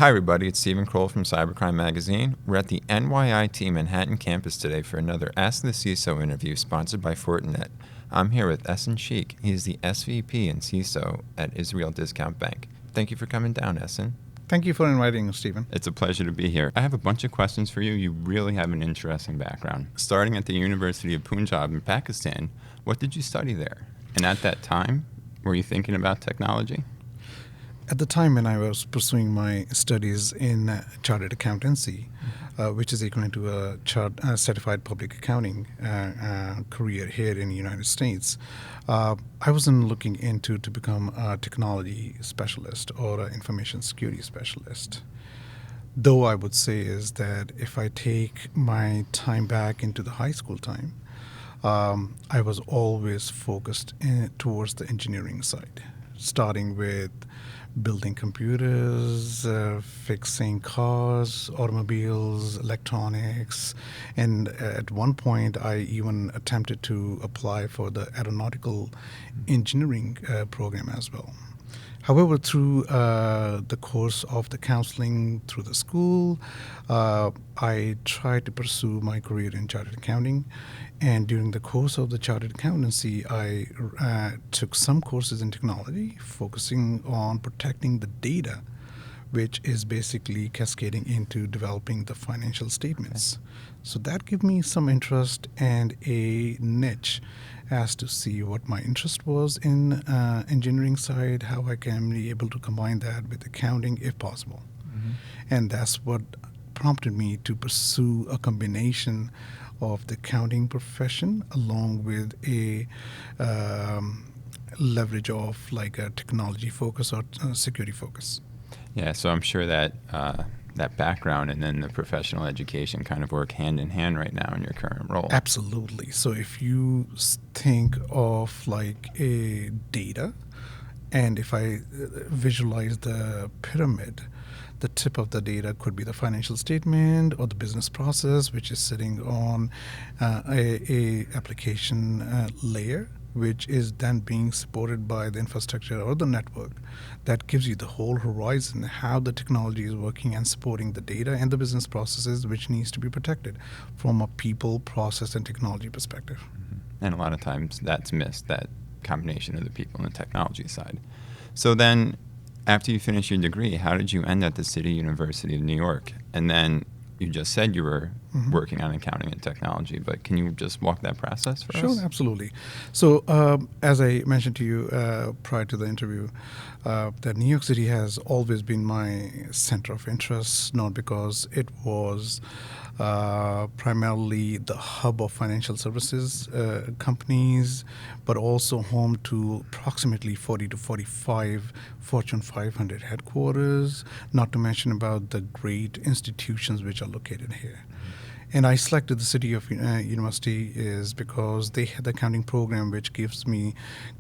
Hi, everybody. It's Stephen Kroll from Cybercrime Magazine. We're at the NYIT Manhattan campus today for another Ask the CISO interview sponsored by Fortinet. I'm here with Ahsan Sheikh. He's the SVP and CISO at Israel Discount Bank. Thank you for coming down, Ahsan. Thank you for inviting us, Stephen. It's a pleasure to be here. I have a bunch of questions for you. You really have an interesting background. Starting at the University of Punjab in Pakistan, what did you study there? And at that time, were you thinking about technology? At the time when I was pursuing my studies in chartered accountancy, which is equivalent to a certified public accounting career here in the United States, I wasn't looking into to become a technology specialist or an information security specialist. Though I would say is that if I take my time back into the high school time, I was always focused towards the engineering side, starting with building computers, fixing cars, automobiles, electronics, and at one point I even attempted to apply for the aeronautical engineering program as well. However, through the course of the counseling through the school, I tried to pursue my career in chartered accounting. And during the course of the chartered accountancy, I took some courses in technology, focusing on protecting the data, which is basically cascading into developing the financial statements. Okay. So that gave me some interest and a niche as to see what my interest was in engineering side, how I can be able to combine that with accounting if possible. Mm-hmm. And that's what prompted me to pursue a combination of the accounting profession along with a leverage of like a technology focus or security focus. Yeah, so I'm sure that that background and then the professional education kind of work hand in hand right now in your current role. Absolutely. So if you think of like a data, and if I visualize the pyramid, the tip of the data could be the financial statement or the business process, which is sitting on a application layer, which is then being supported by the infrastructure or the network. That gives you the whole horizon, how the technology is working and supporting the data and the business processes, which needs to be protected from a people, process, and technology perspective. Mm-hmm. And a lot of times that's missed, that combination of the people and the technology side. So then, after you finished your degree, how did you end at the City University of New York? And then you just said you were working on accounting and technology, but can you just walk that process for us? Sure, absolutely. So as I mentioned to you prior to the interview, that New York City has always been my center of interest, not because it was primarily the hub of financial services companies, but also home to approximately 40 to 45 Fortune 500 headquarters, not to mention about the great institutions which are located here. And I selected the City of University is because they had the accounting program which gives me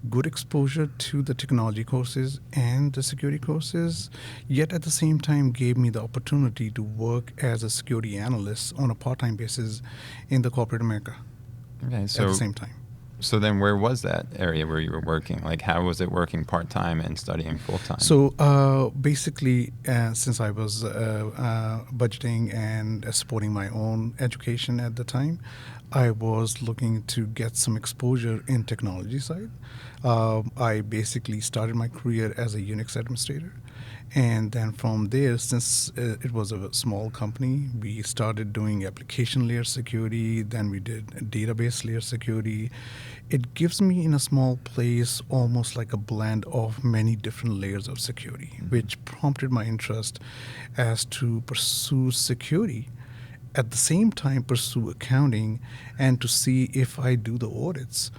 good exposure to the technology courses and the security courses, yet at the same time gave me the opportunity to work as a security analyst on a part-time basis in the corporate America at the same time. So then where was that area where you were working? Like how was it working part-time and studying full-time? So basically, since I was budgeting and supporting my own education at the time, I was looking to get some exposure in technology side. I basically started my career as a Unix administrator. And then from there, since it was a small company, we started doing application layer security, then we did database layer security. It gives me in a small place almost like a blend of many different layers of security, which prompted my interest as to pursue security, at the same time pursue accounting, and to see if I do the audits,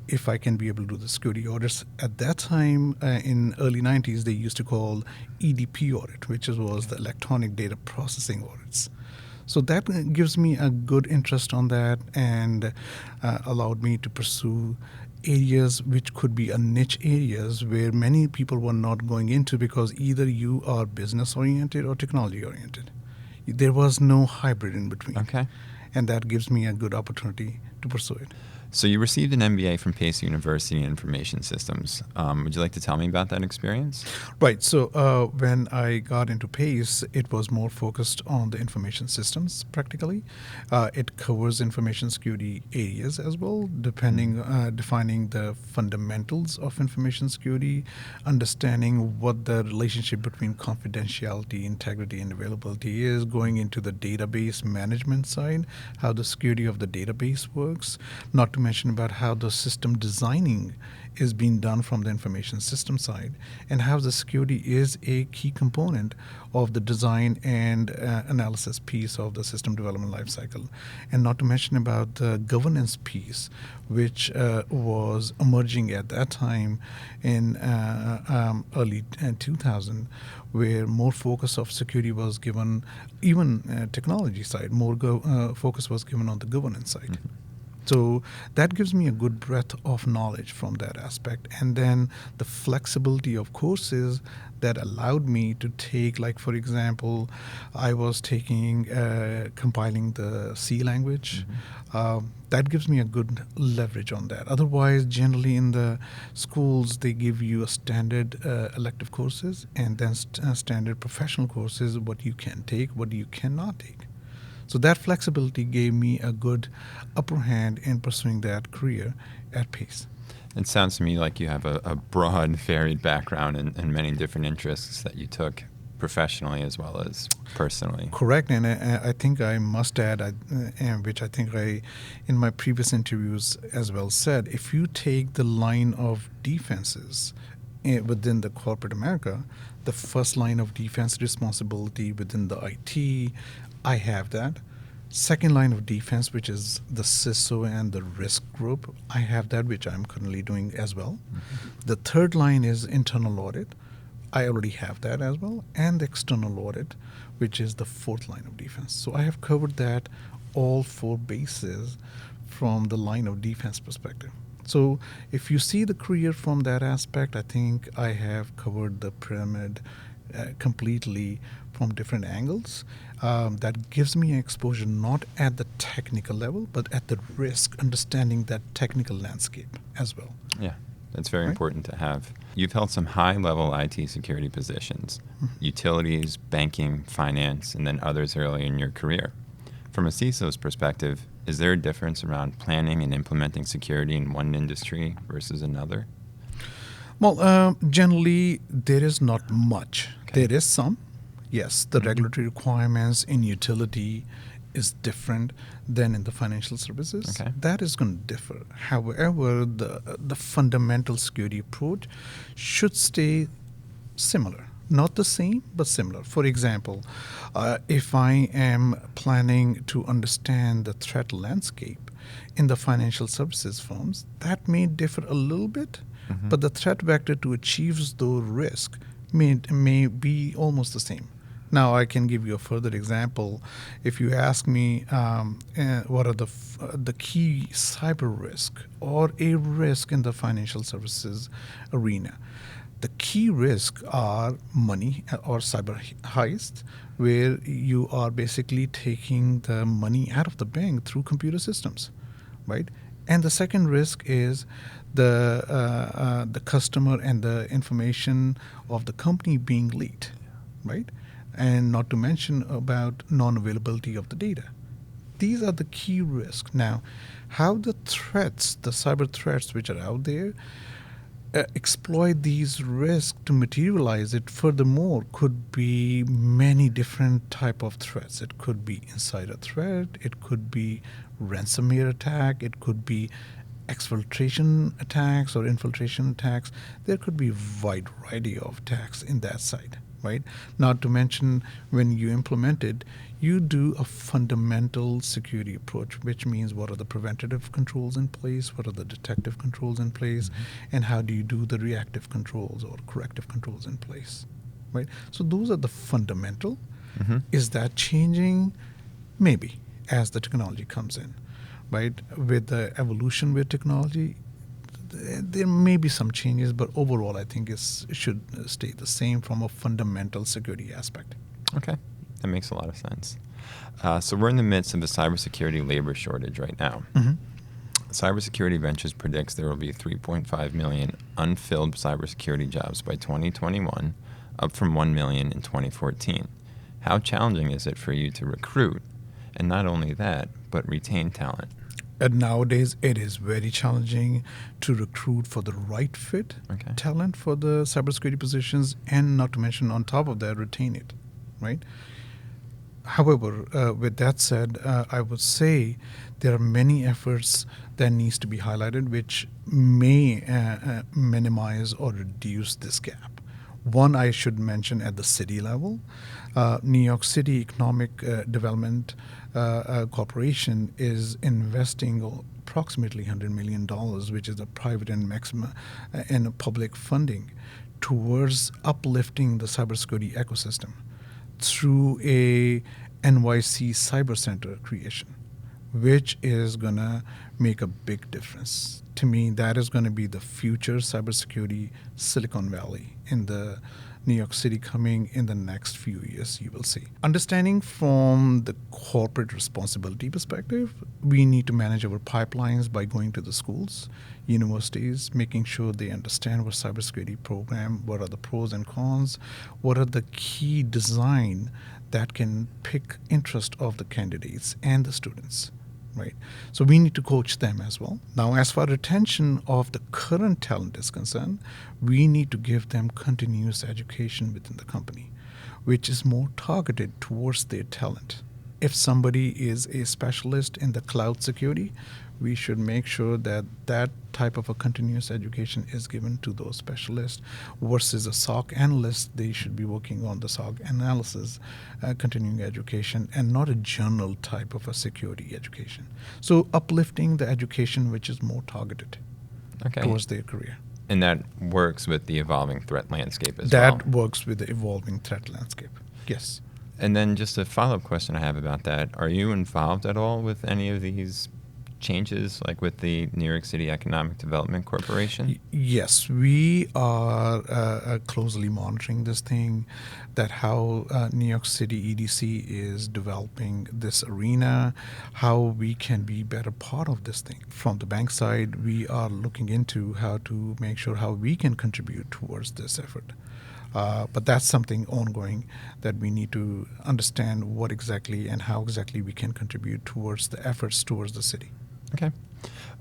if I can be able to do the security audits. At that time, in early 90s, they used to call IDB audit, which was the electronic data processing audits. So that gives me a good interest on that and allowed me to pursue areas which could be a niche areas where many people were not going into because either you are business oriented or technology oriented. There was no hybrid in between. Okay. And that gives me a good opportunity to pursue it. So you received an MBA from Pace University in Information Systems. Would you like to tell me about that experience? Right. So when I got into PACE, it was more focused on the information systems practically. It covers information security areas as well, defining the fundamentals of information security, understanding what the relationship between confidentiality, integrity, and availability is, going into the database management side, how the security of the database works, not to mention about how the system designing is being done from the information system side, and how the security is a key component of the design and analysis piece of the system development lifecycle, and not to mention about the governance piece, which was emerging at that time in early 2000, where more focus of security was given, even technology side, more focus was given on the governance side. Mm-hmm. So that gives me a good breadth of knowledge from that aspect. And then the flexibility of courses that allowed me to take, like, for example, I was taking, compiling the C language. Mm-hmm. That gives me a good leverage on that. Otherwise, generally in the schools, they give you a standard elective courses and then standard professional courses, what you can take, what you cannot take. So that flexibility gave me a good upper hand in pursuing that career at Pace. It sounds to me like you have a broad, varied background and many different interests that you took professionally as well as personally. Correct, and I think I must add, which I think I, in my previous interviews as well said, if you take the line of defenses within the corporate America, the first line of defense responsibility within the IT, I have that. Second line of defense, which is the CISO and the risk group, I have that, which I'm currently doing as well. Mm-hmm. The third line is internal audit. I already have that as well. And the external audit, which is the fourth line of defense. So I have covered that, all four bases from the line of defense perspective. So if you see the career from that aspect, I think I have covered the pyramid completely from different angles. That gives me exposure not at the technical level, but at the risk, understanding that technical landscape as well. Yeah, that's very important to have. You've held some high-level IT security positions, utilities, banking, finance, and then others early in your career. From a CISO's perspective, is there a difference around planning and implementing security in one industry versus another? Well, generally, there is not much. Okay. There is some. Yes, the regulatory requirements in utility is different than in the financial services. Okay. That is going to differ. However, the fundamental security approach should stay similar. Not the same, but similar. For example, if I am planning to understand the threat landscape in the financial services firms, that may differ a little bit, but the threat vector to achieve the risk may be almost the same. Now, I can give you a further example. If you ask me what are the key cyber risk or a risk in the financial services arena, the key risks are money or cyber heist, where you are basically taking the money out of the bank through computer systems, right? And the second risk is the customer and the information of the company being leaked, right? And not to mention about non-availability of the data. These are the key risks. Now, how the threats, the cyber threats which are out there, exploit these risks to materialize it furthermore could be many different type of threats. It could be insider threat, it could be ransomware attack, it could be exfiltration attacks or infiltration attacks. There could be a wide variety of attacks in that side, right? Not to mention when you implement it, you do a fundamental security approach, which means what are the preventative controls in place, what are the detective controls in place, and how do you do the reactive controls or corrective controls in place, right? So those are the fundamental. Is that changing? Maybe, as the technology comes in, right? With the evolution with technology, there may be some changes, but overall I think it should stay the same from a fundamental security aspect. Okay. That makes a lot of sense. So we're in the midst of a cybersecurity labor shortage right now. Cybersecurity Ventures predicts there will be 3.5 million unfilled cybersecurity jobs by 2021, up from 1 million in 2014. How challenging is it for you to recruit, and not only that, but retain talent? And nowadays, it is very challenging to recruit for the right fit talent for the cybersecurity positions, and not to mention, on top of that, retain it, right? However, with that said, I would say there are many efforts that needs to be highlighted, which may minimize or reduce this gap. One I should mention at the city level, New York City Economic Development Corporation is investing approximately $100 million, which is a private and maximum and a public funding, towards uplifting the cybersecurity ecosystem through a NYC Cyber Center creation, which is going to make a big difference. To me, that is going to be the future cybersecurity Silicon Valley in the New York City coming in the next few years, you will see. Understanding from the corporate responsibility perspective, we need to manage our pipelines by going to the schools, universities, making sure they understand what cybersecurity program, what are the pros and cons, what are the key design that can pick interest of the candidates and the students. Right. So we need to coach them as well. Now, as far as retention of the current talent is concerned, we need to give them continuous education within the company, which is more targeted towards their talent. If somebody is a specialist in the cloud security, we should make sure that that type of a continuous education is given to those specialists, versus a SOC analyst. They should be working on the SOC analysis, continuing education, and not a general type of a security education. So uplifting the education which is more targeted towards their career. And that works with the evolving threat landscape as well. That works with the evolving threat landscape, yes. And then just a follow-up question I have about that. Are you involved at all with any of these changes, like with the New York City Economic Development Corporation? Yes, we are closely monitoring this thing, that how New York City EDC is developing this arena, how we can be better part of this thing. From the bank side, we are looking into how to make sure how we can contribute towards this effort. But that's something ongoing that we need to understand what exactly and how exactly we can contribute towards the efforts towards the city. Okay.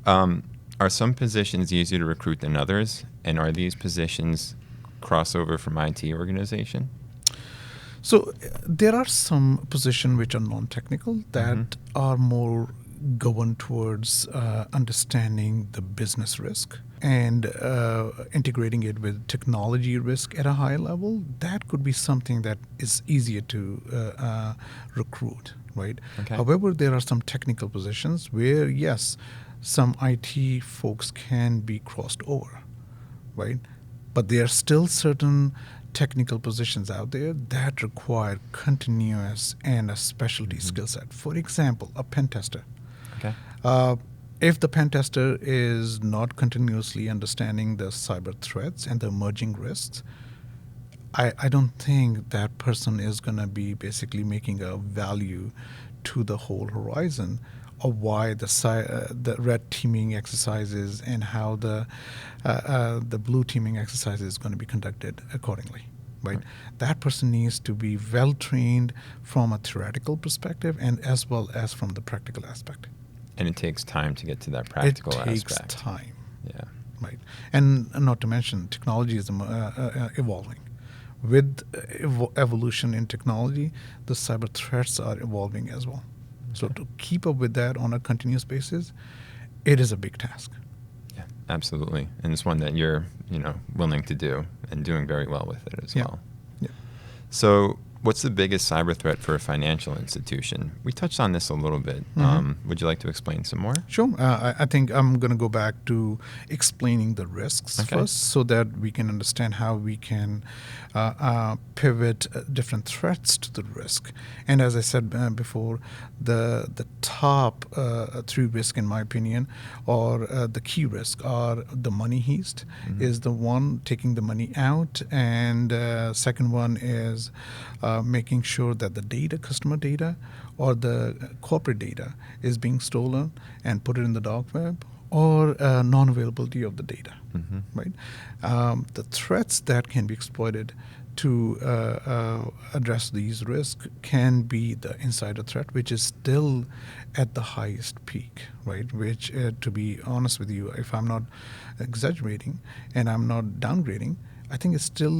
Are some positions easier to recruit than others? And are these positions crossover from IT organization? So there are some positions which are non-technical that are more governed towards understanding the business risk and integrating it with technology risk at a high level. That could be something that is easier to recruit, right? However, there are some technical positions where, yes, some IT folks can be crossed over, right? But there are still certain technical positions out there that require continuous and a specialty skill set. For example, a pen tester. If the pen tester is not continuously understanding the cyber threats and the emerging risks, I don't think that person is going to be basically making a value to the whole horizon of why the red teaming exercises and how the blue teaming exercise is going to be conducted accordingly. Right? That person needs to be well trained from a theoretical perspective and as well as from the practical aspect. And it takes time to get to that practical aspect. It takes time. Yeah. Right. And not to mention, technology is evolving. With evolution in technology, the cyber threats are evolving as well. So to keep up with that on a continuous basis, it is a big task. Yeah, absolutely. And it's one that you're, willing to do and doing very well with it as well. Yeah. So what's the biggest cyber threat for a financial institution? We touched on this a little bit. Would you like to explain some more? Sure. I think I'm going to go back to explaining the risks first so that we can understand how we can pivot different threats to the risk. And as I said before, the top three risks, in my opinion, or the key risks are the money heist is the one, taking the money out, and second one is making sure that the data, customer data, or the corporate data is being stolen and put it in the dark web, or non-availability of the data, Mm-hmm. right? The threats that can be exploited to address these risks can be the insider threat, which is still at the highest peak, right? Which, to be honest with you, if I'm not exaggerating and I'm not downgrading, I think it's still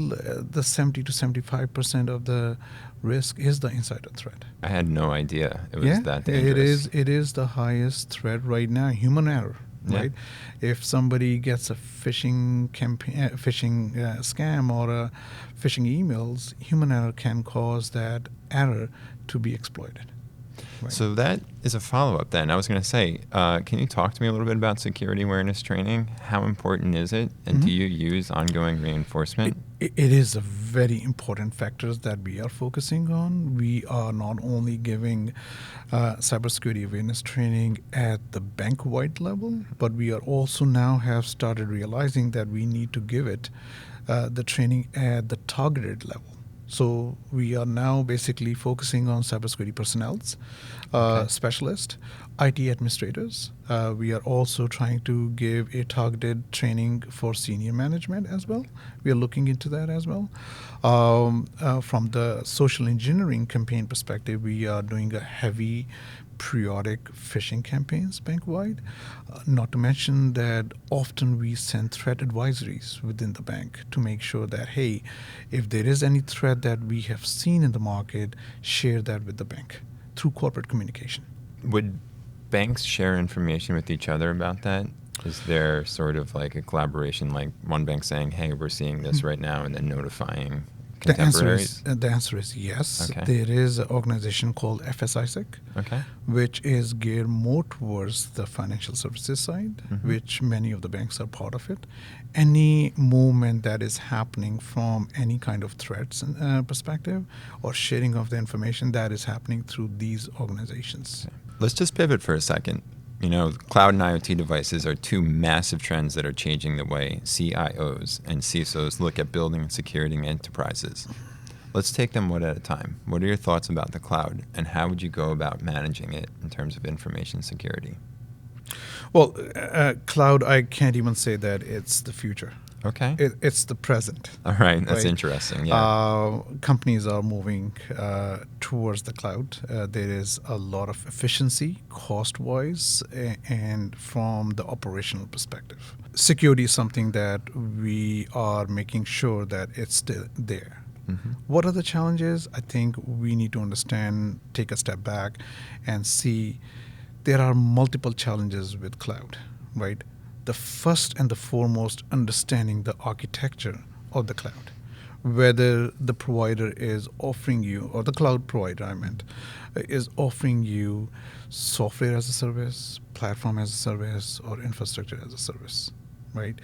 the 70 to 75% of the risk is the insider threat. I had no idea it was Yeah, that dangerous. it is the highest threat right now. Human error, Yeah. right? If somebody gets a phishing campaign, scam or a phishing emails, human error can cause that error to be exploited. Right. So that is a follow-up then. I was going to say, can you talk to me a little bit about security awareness training? How important is it? And do you use ongoing reinforcement? It is a very important factor that we are focusing on. We are not only giving cybersecurity awareness training at the bank-wide level, but we are also now have started realizing that we need to give it the training at the targeted level. So we are now basically focusing on cybersecurity personnels, specialists, IT administrators. We are also trying to give a targeted training for senior management as well. We are looking into that as well. From the social engineering campaign perspective, we are doing a heavy periodic phishing campaigns bank-wide. Not to mention that often we send threat advisories within the bank to make sure that, hey, if there is any threat that we have seen in the market, share that with the bank through corporate communication. Would banks share information with each other about that? Is there sort of like a collaboration, like one bank saying, hey, we're seeing this right now, and then notifying contemporaries? The answer is yes. Okay. There is an organization called FSISIC, Okay. which is geared more towards the financial services side, Mm-hmm. which many of the banks are part of it. Any movement that is happening from any kind of threats perspective or sharing of the information, that is happening through these organizations. Okay. Let's just pivot for a second. You know, cloud and IoT devices are two massive trends that are changing the way CIOs and CISOs look at building and securing enterprises. Let's take them one at a time. What are your thoughts about the cloud, and how would you go about managing it in terms of information security? Well, cloud, I can't even say that it's the future. Okay. It's the present. All right. That's right. interesting. Yeah. Companies are moving towards the cloud. There is a lot of efficiency, cost-wise, and from the operational perspective. Security is something that we are making sure that it's still there. Mm-hmm. What are the challenges? I think we need to understand, take a step back, and see there are multiple challenges with cloud, right? The first and the foremost, understanding the architecture of the cloud, whether the provider is offering you, or the cloud provider I meant, is offering you software as a service, platform as a service, or infrastructure as a service, right?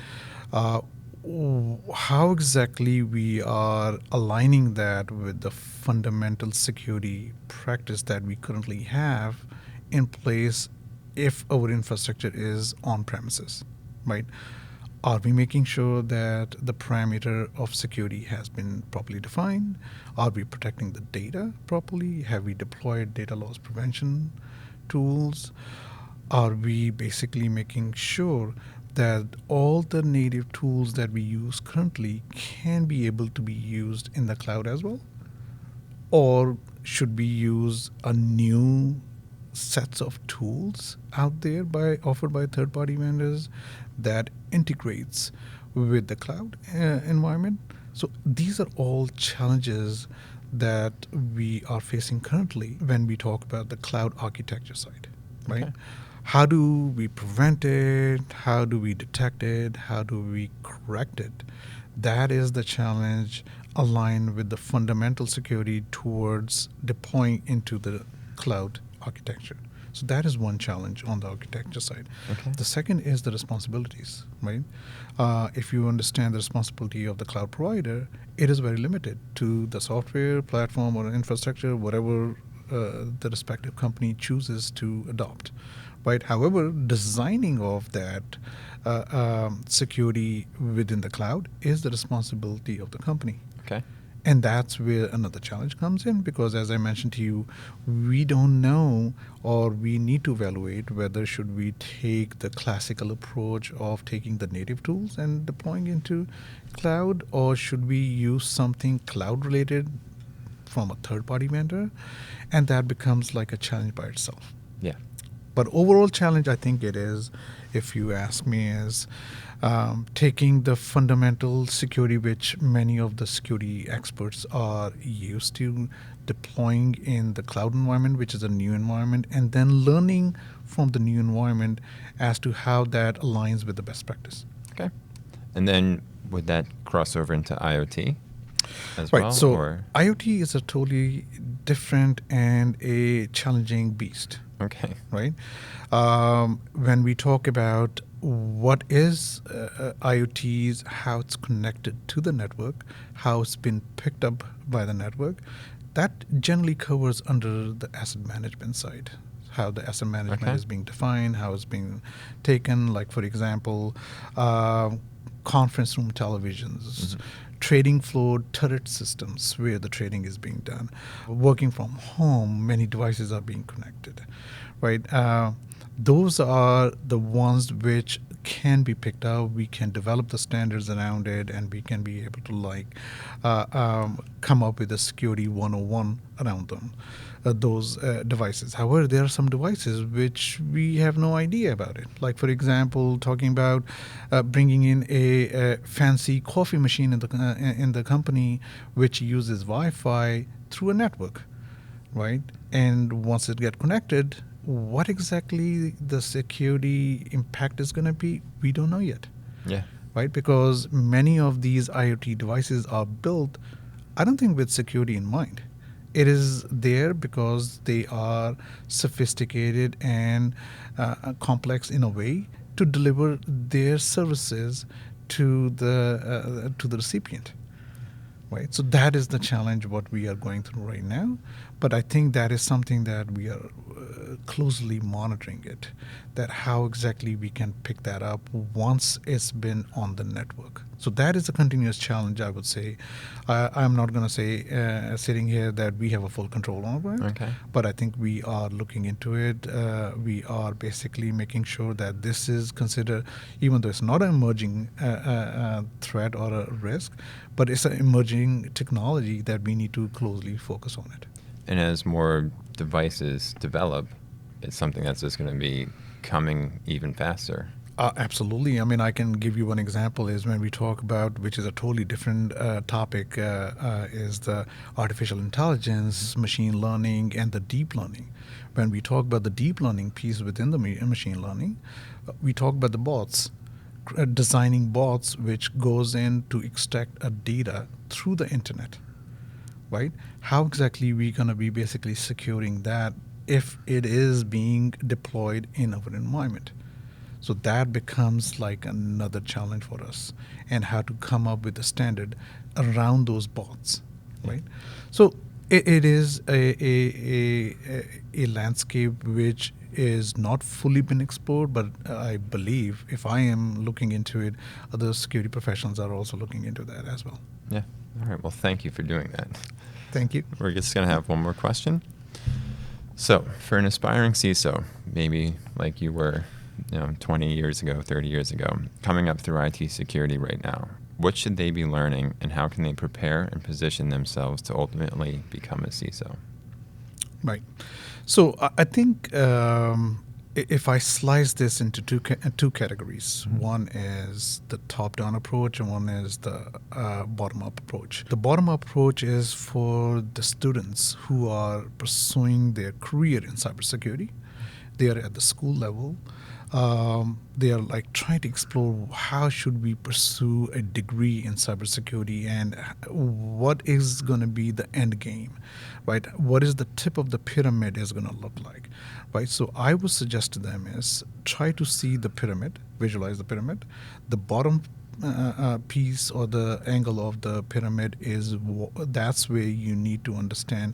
How exactly we are aligning that with the fundamental security practice that we currently have in place if our infrastructure is on premises, right? Are we making sure that the parameter of security has been properly defined? Are we protecting the data properly? Have we deployed data loss prevention tools? Are we basically making sure that all the native tools that we use currently can be able to be used in the cloud as well? Or should we use a new sets of tools out there offered by third-party vendors that integrates with the cloud environment? So these are all challenges that we are facing currently when we talk about the cloud architecture side, right? Okay. How do we prevent it? How do we detect it? How do we correct it? That is the challenge aligned with the fundamental security towards deploying into the cloud architecture. So that is one challenge on the architecture side. Okay. The second is the responsibilities, right? If you understand the responsibility of the cloud provider, it is very limited to the software, platform, or infrastructure, whatever the respective company chooses to adopt, right? However, designing of that security within the cloud is the responsibility of the company. Okay. And that's where another challenge comes in, because as I mentioned to you, we don't know, or we need to evaluate whether should we take the classical approach of taking the native tools and deploying into cloud, or should we use something cloud related from a third party vendor, and that becomes like a challenge by itself. Yeah. But overall challenge, I think it is, if you ask me, is taking the fundamental security, which many of the security experts are used to deploying in the cloud environment, which is a new environment, and then learning from the new environment as to how that aligns with the best practice. Okay. And then would that cross over into IoT as Right. well? So or? IoT is a totally different and a challenging beast. Okay. Right? When we talk about what is IoTs, how it's connected to the network, how it's been picked up by the network, that generally covers under the asset management side. How the asset management Okay. is being defined, how it's being taken. Like, for example, conference room televisions, trading floor turret systems where the trading is being done. Working from home, many devices are being connected, right? Those are the ones which can be picked up. We can develop the standards around it, and we can be able to come up with a security 101 around them. Those devices. However, there are some devices which we have no idea about it. Like, for example, talking about bringing in a fancy coffee machine in the company which uses Wi-Fi through a network, right? And once it gets connected, what exactly the security impact is going to be, we don't know yet. Yeah. Right? Because many of these IoT devices are built, I don't think with security in mind. It is there because they are sophisticated and complex in a way to deliver their services to the recipient. Right. So that is the challenge what we are going through right now. But I think that is something that we are closely monitoring it, that how exactly we can pick that up once it's been on the network. So that is a continuous challenge, I would say. I'm not going to say sitting here that we have a full control over it, Okay. but I think we are looking into it. We are basically making sure that this is considered, even though it's not an emerging threat or a risk, but it's an emerging technology that we need to closely focus on it. And as more devices develop, it's something that's just going to be coming even faster. Absolutely. I mean, I can give you one example is when we talk about, which is a totally different topic, is the artificial intelligence, machine learning, and the deep learning. When we talk about the deep learning piece within the machine learning, we talk about the bots, designing bots which goes in to extract a data through the internet, right? How exactly we going to be basically securing that if it is being deployed in our environment? So that becomes like another challenge for us, and how to come up with a standard around those bots, right? So it is a landscape which is not fully been explored, but I believe if I am looking into it, other security professionals are also looking into that as well. Yeah. All right. Well, thank you for doing that. Thank you. We're just going to have one more question. So, for an aspiring CISO, maybe like you were 20 years ago, 30 years ago, coming up through IT security right now, what should they be learning, and how can they prepare and position themselves to ultimately become a CISO? Right. So I think if I slice this into two categories, one is the top-down approach and one is the bottom-up approach. The bottom-up approach is for the students who are pursuing their career in cybersecurity. They are at the school level. They are like trying to explore how should we pursue a degree in cybersecurity and what is going to be the end game, right? What is the tip of the pyramid is going to look like, right? So I would suggest to them is try to see the pyramid, visualize the pyramid. The bottom piece or the angle of the pyramid is that's where you need to understand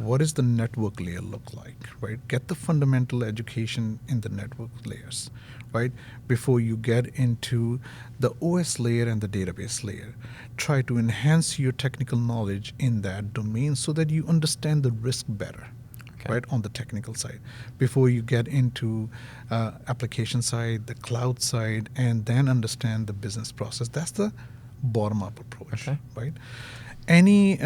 what does the network layer look like, right? Get the fundamental education in the network layers, right? Before you get into the OS layer and the database layer. Try to enhance your technical knowledge in that domain so that you understand the risk better. Okay. Right, on the technical side, before you get into application side, the cloud side, and then understand the business process. That's the bottom-up approach, Okay. right? Any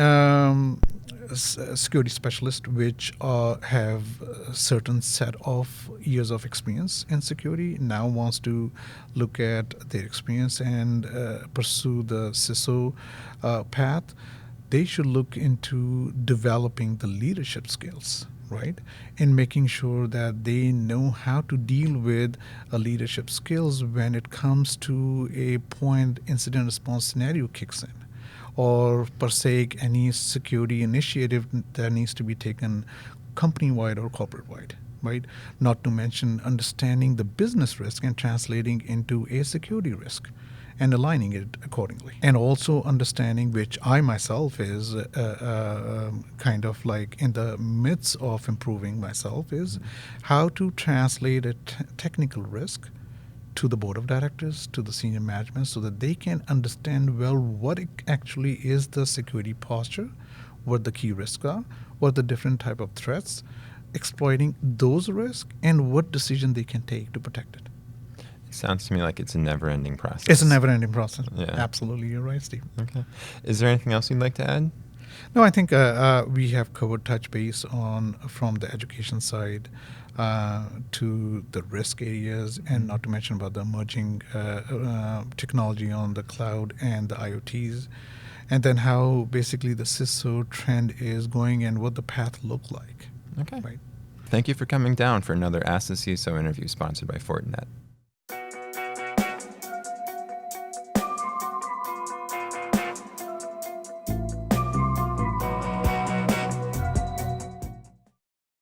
security specialist which have a certain set of years of experience in security now wants to look at their experience and pursue the CISO path. They should look into developing the leadership skills, right? And making sure that they know how to deal with leadership skills when it comes to a point incident response scenario kicks in, or per se any security initiative that needs to be taken company-wide or corporate-wide, right? Not to mention understanding the business risk and translating into a security risk and aligning it accordingly. And also understanding, which I myself is kind of like in the midst of improving myself, is how to translate a technical risk to the board of directors, to the senior management, so that they can understand well what it actually is the security posture, what the key risks are, what the different type of threats, exploiting those risks, and what decision they can take to protect it. Sounds to me like it's a never-ending process. It's a never-ending process. Yeah. Absolutely, you're right, Steve. Okay. Is there anything else you'd like to add? No, I think we have covered touch base on from the education side to the risk areas, and not to mention about the emerging technology on the cloud and the IoTs, and then how basically the CISO trend is going and what the path look like. Okay. Right. Thank you for coming down for another Ask the CISO interview sponsored by Fortinet.